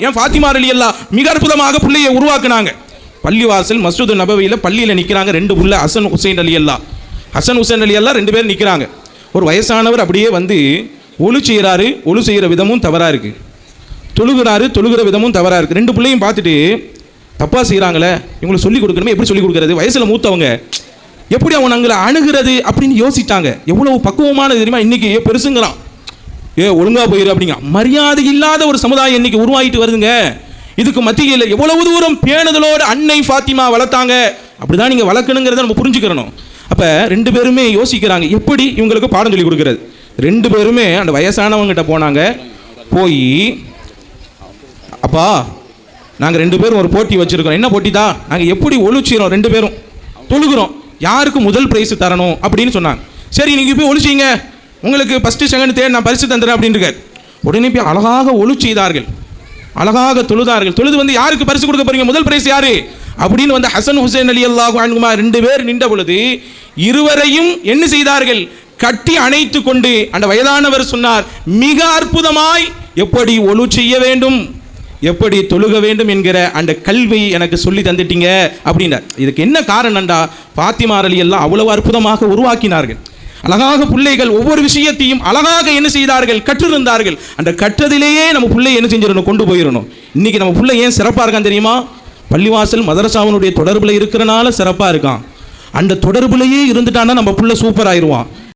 ஏன் ஃபாத்திமா ரலியல்லாஹ் மிக அற்புதமாக பிள்ளையை உருவாக்குனாங்க. பள்ளிவாசல் மஸ்ஜிது நபவியில் பள்ளியில் நிற்கிறாங்க ரெண்டு புள்ள ஹசன் ஹுசைன் ரலியல்லாஹ் ரெண்டு பேரும் நிற்கிறாங்க. ஒரு வயசானவர் அப்படியே வந்து ஒழு செய்கிறாரு, ஒழு செய்கிற விதமும் தவறாக இருக்குது, தொழுகிற விதமும் தவறாக இருக்குது. ரெண்டு பிள்ளையும் பார்த்துட்டு தப்பாக செய்கிறாங்களே, இவங்களை சொல்லிக் கொடுக்கணுமே, எப்படி சொல்லிக் கொடுக்குறது, வயசில் மூத்தவங்க எப்படி அவங்க நாங்களை அணுகிறது அப்படின்னு யோசித்தாங்க. எவ்வளவு பக்குவமானது தெரியுமா, இன்றைக்கி பெருசுங்கிறான், ஒழுங்காக போயிரு அப்படிங்க. மரியாதை இல்லாத ஒரு சமுதாயம் இன்னைக்கு உருவாகிட்டு வருதுங்க. இதுக்கு மத்தியில் எவ்வளவு தூரம் பேணுதலோடு அன்னை ஃபாத்திமா வளர்த்தாங்க, அப்படிதான் நீங்கள் வளர்க்கணுங்கிறத நம்ம புரிஞ்சுக்கிறணும். அப்போ ரெண்டு பேருமே யோசிக்கிறாங்க எப்படி இவங்களுக்கு பாடம் சொல்லி கொடுக்குறது. ரெண்டு பேருமே அந்த வயசானவங்ககிட்ட போனாங்க. போய் அப்பா நாங்கள் ரெண்டு பேரும் ஒரு போட்டி வச்சுருக்கோம். என்ன போட்டி தான், நாங்கள் எப்படி ஒழிச்சிரோம், ரெண்டு பேரும் தொழுகிறோம், யாருக்கு முதல் ப்ரைஸ் தரணும் அப்படின்னு சொன்னாங்க. சரி நீங்கள் போய் ஒழிச்சிங்க, உங்களுக்கு ஃபஸ்ட்டு செகண்ட் தேர்ட் நான் பரிசு தந்துடுறேன் அப்படின்னு இருக்கார். உடனே போய் அழகாக ஒழு செய்தார்கள், அழகாக தொழுதார்கள். தொழுது வந்து யாருக்கு பரிசு கொடுக்க போறீங்க, முதல் பிரைஸ் யாரு அப்படின்னு வந்து ஹசன் ஹுசைன் ரலியல்லாஹு அன்ஹுமா ரெண்டு பேர் நின்ற பொழுது இருவரையும் என்ன செய்தார்கள், கட்டி அணைத்து கொண்டு அந்த வயதானவர் சொன்னார், மிக அற்புதமாய் எப்படி ஒழு செய்ய வேண்டும், எப்படி தொழுக வேண்டும் என்கிற அந்த கல்வி எனக்கு சொல்லி தந்துட்டீங்க அப்படின்னார். இதுக்கு என்ன காரணம்டா, ஃபாத்திமா ரலியல்லாஹ் அவ்வளவு அற்புதமாக உருவாக்கினார்கள். அழகாக பிள்ளைகள் ஒவ்வொரு விஷயத்தையும் அழகாக என்ன செய்தார்கள், கற்றிருந்தார்கள். அந்த கற்றதிலேயே நம்ம பிள்ளை என்ன செஞ்சிடணும், கொண்டு போயிடணும். இன்னைக்கு நம்ம பிள்ளை ஏன் சிறப்பாக இருக்கான் தெரியுமா, பள்ளிவாசல் மதரசாவினுடைய தொடர்பில் இருக்கிறனால சிறப்பாக இருக்கான். அந்த தொடர்புலையே இருந்துட்டான்னா நம்ம பிள்ளை சூப்பர் ஆயிடுவான்.